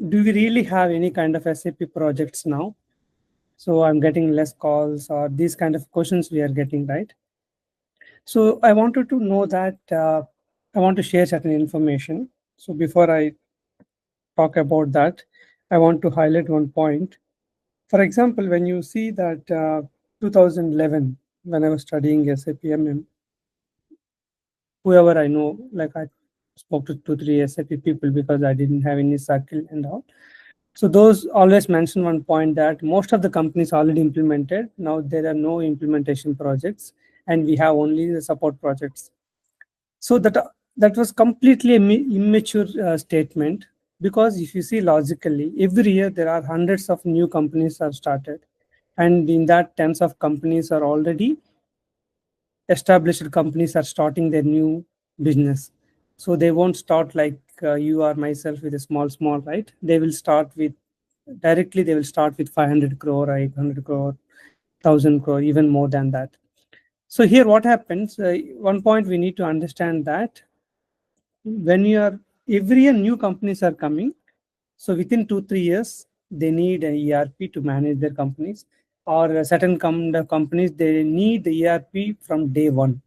do we really have any kind of SAP projects now? So I'm getting less calls or these kind of questions we are getting, right? So I wanted to know that I want to share certain information. So before I talk about that, I want to highlight one point. For example, when you see that 2011, when I was studying SAP MM, whoever I know, like I spoke to 2, 3 SAP people because I didn't have any circle and all. So those always mention one point that most of the companies already implemented. Now there are no implementation projects, and we have only the support projects. So that was completely immature statement, because if you see logically, every year there are hundreds of new companies are started, and in that tens of companies are already established companies are starting their new business. So they won't start like you or myself with a small, right? They will start with directly, they will start with 500 crore, 800 crore, 1000 crore, even more than that. So here what happens, one point we need to understand that when you are, every year new companies are coming. So within 2, 3 years, they need an ERP to manage their companies, or a certain companies, they need the ERP from day one.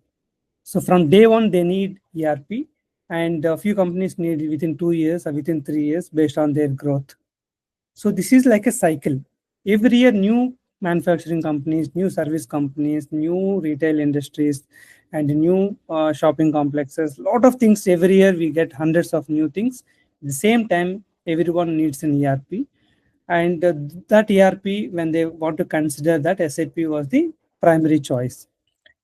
So from day one, they need ERP, and a few companies need it within 2 years or within 3 years based on their growth. So this is like a cycle. Every year, new manufacturing companies, new service companies, new retail industries, and new shopping complexes. A lot of things every year. We get hundreds of new things. At the same time, everyone needs an ERP, and that ERP, when they want to consider that, SAP was the primary choice.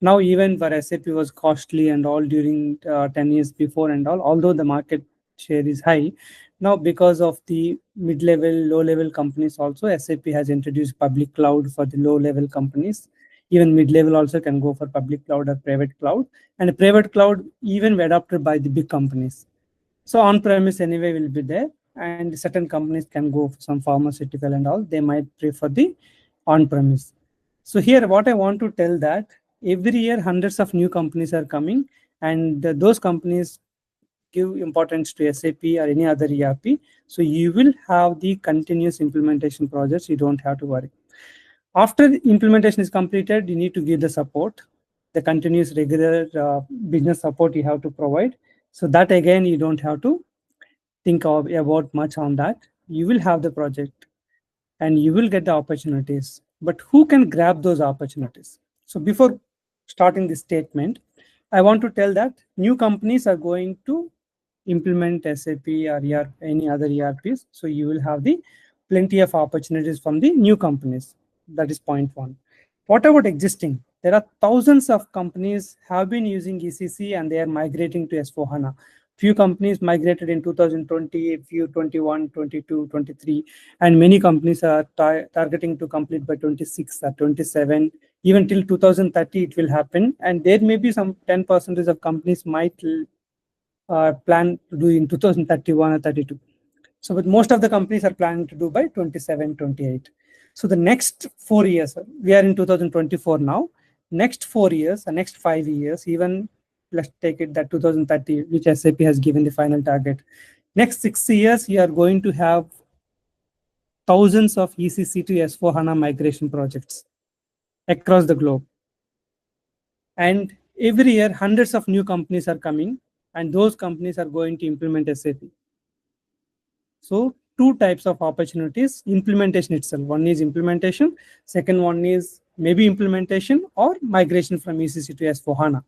Now, even for SAP was costly and all during 10 years before and all, although the market share is high. Now, because of the mid-level, low-level companies also, SAP has introduced public cloud for the low-level companies. Even mid-level also can go for public cloud or private cloud. And private cloud even adopted by the big companies. So on-premise anyway will be there. And certain companies can go for some pharmaceutical and all. They might prefer the on-premise. So here what I want to tell that every year hundreds of new companies are coming, and those companies give importance to SAP or any other ERP. So you will have the continuous implementation projects. You don't have to worry. After the implementation is completed, you need to give the support, the continuous regular business support you have to provide. So that again, you don't have to think about much on that. You will have the project and you will get the opportunities. But who can grab those opportunities? So before starting this statement, I want to tell that new companies are going to implement SAP or any other ERPs. So you will have the plenty of opportunities from the new companies. That is point one. What about existing? There are thousands of companies have been using ECC and they are migrating to S4HANA. Few companies migrated in 2020, few 21, 22, 23, and many companies are targeting to complete by 26 or 27. Even till 2030, it will happen. And there may be some 10% of companies might plan to do in 2031 or 32. So, but most of the companies are planning to do by 27, 28. So the next 4 years, we are in 2024 now. Next 4 years, the next 5 years, even let's take it that 2030, which SAP has given the final target. Next 6 years, you are going to have thousands of ECC to S4HANA migration projects across the globe. And every year, hundreds of new companies are coming, and those companies are going to implement SAP. So two types of opportunities, implementation itself. One is implementation. Second one is maybe implementation or migration from ECC to S4HANA.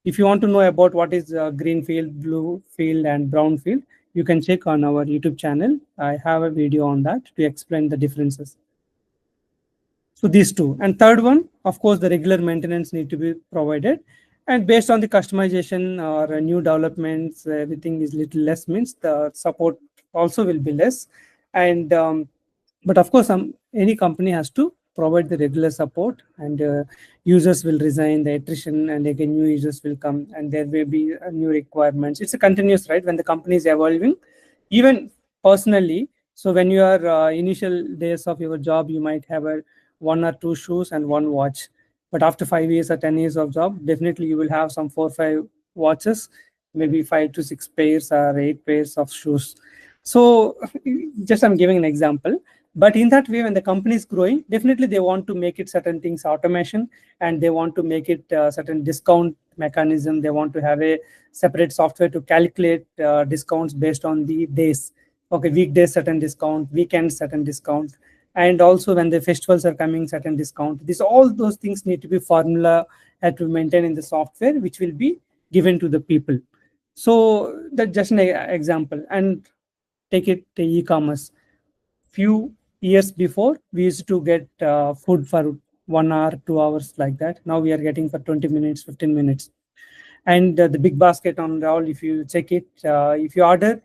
If you want to know about what is green field, blue field, and brown field, you can check on our YouTube channel. I have a video on that to explain the differences. So these two. And third one, of course, the regular maintenance need to be provided. And based on the customization or new developments, everything is little less, means the support also will be less. And but of course, any company has to provide the regular support, and users will resign, the attrition, and again new users will come, and there will be new requirements. It's a continuous, right? When the company is evolving, even personally. So when you are initial days of your job, you might have a 1 or 2 shoes and 1 watch. But after 5 years or 10 years of job, definitely you will have some 4 or 5 watches, maybe 5 to 6 pairs or 8 pairs of shoes. So just I'm giving an example. But in that way, when the company is growing, definitely they want to make it certain things automation, and they want to make it certain discount mechanism. They want to have a separate software to calculate discounts based on the days. Okay, weekdays certain discount, weekends certain discount, and also when the festivals are coming, certain discount. This all those things need to be formula had to maintain in the software, which will be given to the people. So that's just an example. And take it to e-commerce. Few years before, we used to get food for 1 hour, 2 hours, like that. Now we are getting for 20 minutes, 15 minutes. And the big basket on the all, if you check it, if you order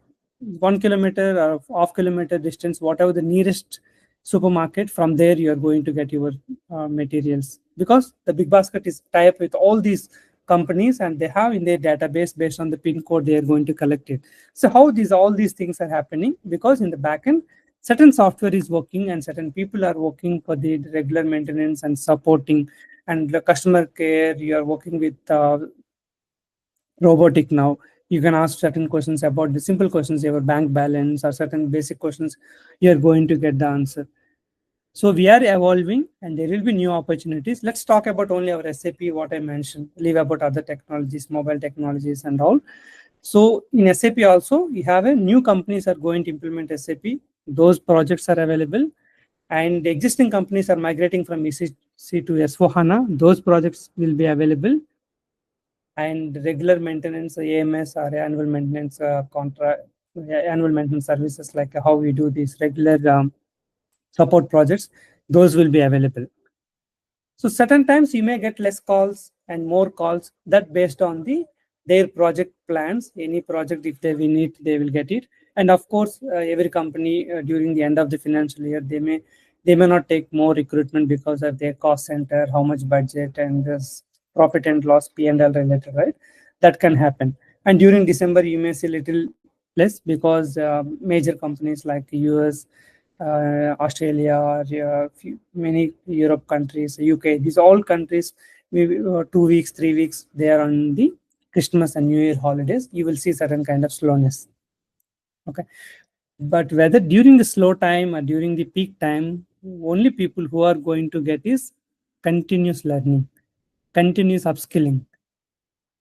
1 kilometer or half-kilometer distance, whatever the nearest supermarket, from there you are going to get your materials, because the big basket is tied up with all these companies, and they have in their database, based on the pin code, they are going to collect it. So how these all these things are happening? Because in the backend, certain software is working and certain people are working for the regular maintenance and supporting, and the customer care. You are working with robotic now. You can ask certain questions about the simple questions, your bank balance, or certain basic questions. You're going to get the answer. So we are evolving, and there will be new opportunities. Let's talk about only our SAP, what I mentioned, leave about other technologies, mobile technologies and all. So in SAP also, we have a new companies are going to implement SAP. Those projects are available, and the existing companies are migrating from ECC to S4HANA. Those projects will be available. And regular maintenance, AMS, or annual maintenance contract, annual maintenance services, like how we do these regular support projects, those will be available. So certain times you may get less calls and more calls, that based on their project plans. Any project, if they win it, they will get it. And of course, every company during the end of the financial year, they may not take more recruitment because of their cost center, how much budget, and this profit and loss, P&L related, right? That can happen. And during December, you may see little less, because major companies like US, Australia, or many Europe countries, UK, these all countries, maybe 2 weeks, 3 weeks, they are on the Christmas and New Year holidays. You will see certain kind of slowness. Okay, but whether during the slow time or during the peak time, only people who are going to get is continuous learning, continuous upskilling,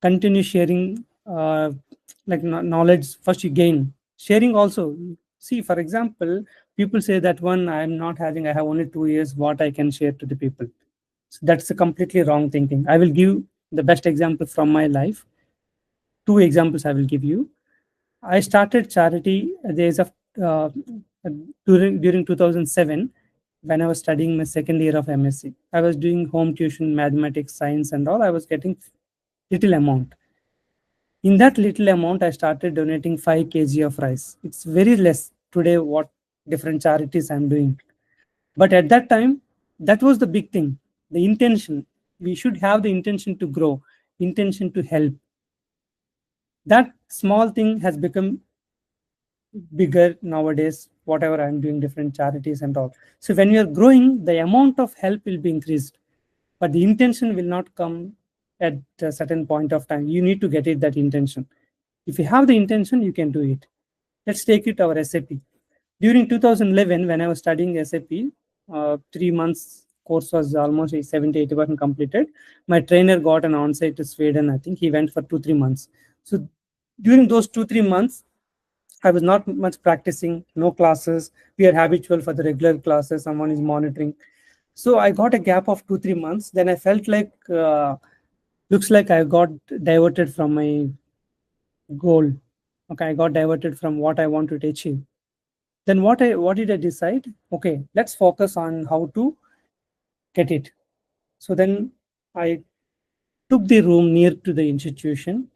continue sharing, like knowledge. First you gain, sharing also. See, for example, people say that one, I'm not having, I have only 2 years, what I can share to the people. So that's a completely wrong thinking. I will give the best example from my life. Two examples I will give you. I started charity at the age of uh, during 2007, when I was studying my second year of MSc. I was doing home tuition, mathematics, science, and all. I was getting little amount. In that little amount, I started donating 5 kg of rice. It's very less today what different charities I'm doing. But at that time, that was the big thing. The intention. We should have the intention to grow, intention to help. That small thing has become bigger nowadays, whatever I'm doing, different charities and all. So when you're growing, the amount of help will be increased, but the intention will not come at a certain point of time. You need to get it, that intention. If you have the intention, you can do it. Let's take it our SAP. During 2011, when I was studying SAP, 3 months course was almost 70-80% completed. My trainer got an on-site to Sweden. I think he went for 2-3 months. So during those 2-3 months, I was not much practicing, no classes. We are habitual for the regular classes. Someone is monitoring. So I got a gap of 2-3 months. Then I felt like, looks like I got diverted from my goal. Okay, I got diverted from what I wanted to achieve. Then what did I decide? Okay, let's focus on how to get it. So then I took the room near to the institution,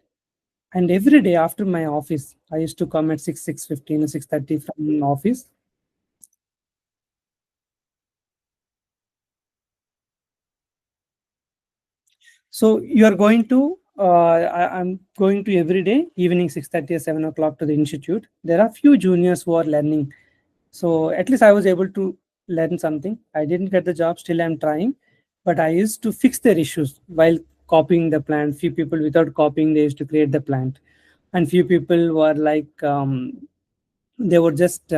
and every day after my office, I used to come at 6:15 or 6:30 from office. So you are going to, I'm going to every day, evening 6:30 or 7 o'clock to the institute. There are few juniors who are learning. So at least I was able to learn something. I didn't get the job, still I'm trying. But I used to fix their issues while copying the plant. Few people without copying, they used to create the plant. And few people were like, they were just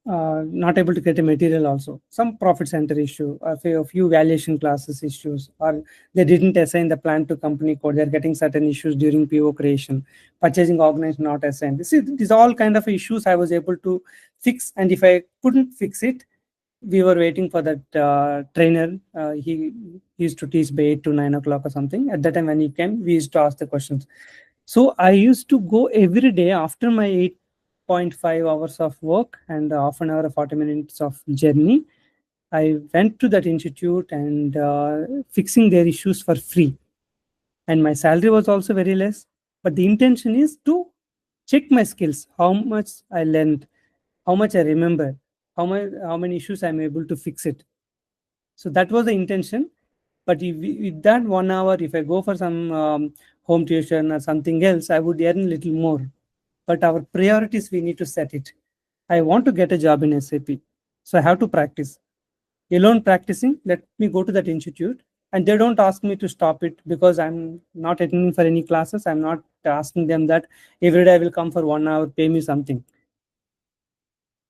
not able to get a material also. Some profit center issue, or a few valuation classes issues, or they didn't assign the plan to company code. They're getting certain issues during PO creation, purchasing organization not assigned. These all kind of issues I was able to fix. And if I couldn't fix it, we were waiting for that trainer. He used to teach by 8 to 9 o'clock or something. At that time when he came, we used to ask the questions. So I used to go every day after my 8.5 hours of work and half an hour, 40 minutes of journey. I went to that institute and fixing their issues for free. And my salary was also very less. But the intention is to check my skills, how much I learned, how much I remember, how many issues I'm able to fix it. So that was the intention. But if with that 1 hour, if I go for some home tuition or something else, I would earn a little more. But our priorities, we need to set it. I want to get a job in SAP, so I have to practice. Alone practicing, let me go to that institute, and they don't ask me to stop it because I'm not attending for any classes. I'm not asking them that every day I will come for 1 hour, pay me something.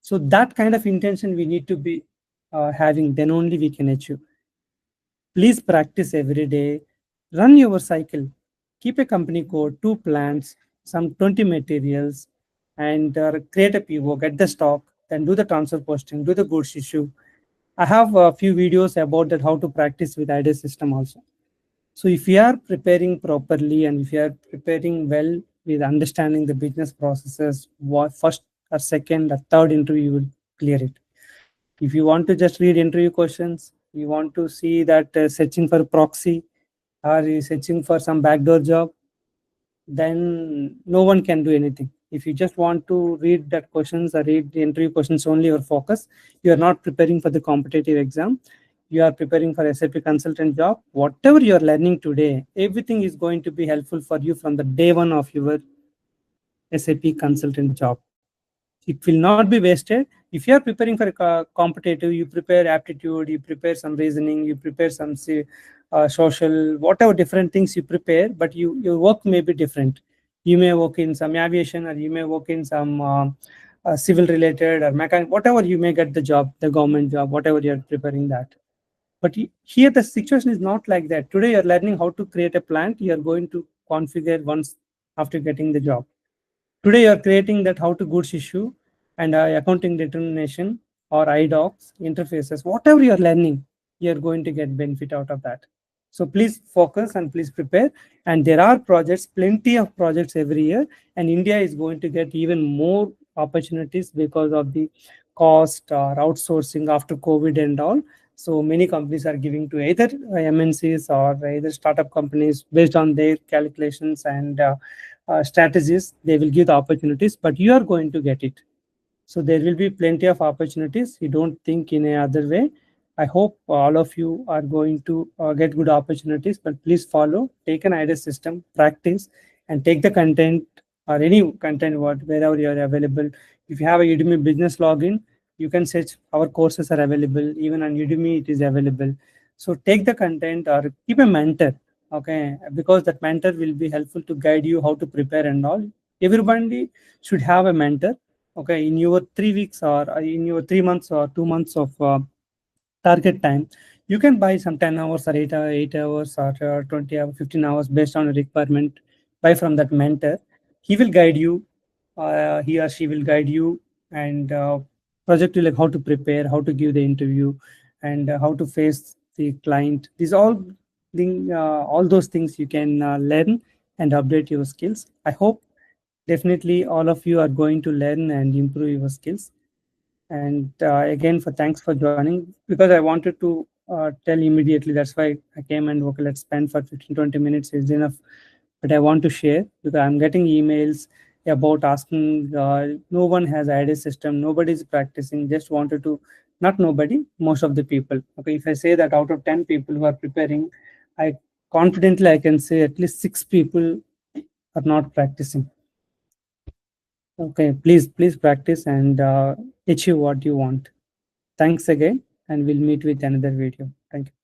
So that kind of intention we need to be having, then only we can achieve. Please practice every day. Run your cycle. Keep a company code, 2 plants, some 20 materials, and create a PO, get the stock, then do the transfer posting, do the goods issue. I have a few videos about that, how to practice with IDA system also. So if you are preparing properly and if you are preparing well with understanding the business processes, what first or second or third interview, you will clear it. If you want to just read interview questions, you want to see that searching for proxy or you searching for some backdoor job, then no one can do anything. If you just want to read that questions or read the interview questions only, your focus, you are not preparing for the competitive exam. You are preparing for SAP consultant job. Whatever you are learning today, everything is going to be helpful for you from the day one of your SAP consultant job. It will not be wasted. If you are preparing for a competitive, you prepare aptitude, you prepare some reasoning, you prepare some social, whatever different things you prepare, but your work may be different. You may work in some aviation, or you may work in some civil related or mechanic, whatever you may get the job, the government job, whatever you are preparing that. But here the situation is not like that. Today you're learning how to create a plant. You're going to configure once after getting the job. Today you are creating that how to goods issue and accounting determination or IDOCs, interfaces, whatever you are learning, you are going to get benefit out of that. So please focus and please prepare. And there are projects, plenty of projects every year. And India is going to get even more opportunities because of the cost or outsourcing after COVID and all. So many companies are giving to either MNCs or either startup companies based on their calculations and strategies. They will give the opportunities, but you are going to get it. So there will be plenty of opportunities. You don't think in a other way. I hope all of you are going to get good opportunities, but please follow, take an IDS system, practice, and take the content or any content wherever you are available. If you have a Udemy business login, you can search our courses are available. Even on Udemy, it is available. So take the content or keep a mentor, okay? Because that mentor will be helpful to guide you how to prepare and all. Everybody should have a mentor, okay? In your 3 weeks or in your 3 months or 2 months of target time, you can buy some 10 hours or 8 hours or 20 hours, 15 hours based on a requirement. Buy from that mentor. He will guide you. He or she will guide you and project you like how to prepare, how to give the interview, and how to face the client. These all those things you can learn and update your skills. I hope definitely all of you are going to learn and improve your skills. And again, for thanks for joining, because I wanted to tell immediately. That's why I came and okay, let's spend for 15-20 minutes is enough. But I want to share because I'm getting emails about asking. No one has idea system. Nobody is practicing. Just wanted to, not nobody, most of the people. Okay, if I say that out of 10 people who are preparing, I confidently I can say at least 6 people are not practicing. Okay, please practice and achieve what you want. Thanks again, and we'll meet with another video. Thank you.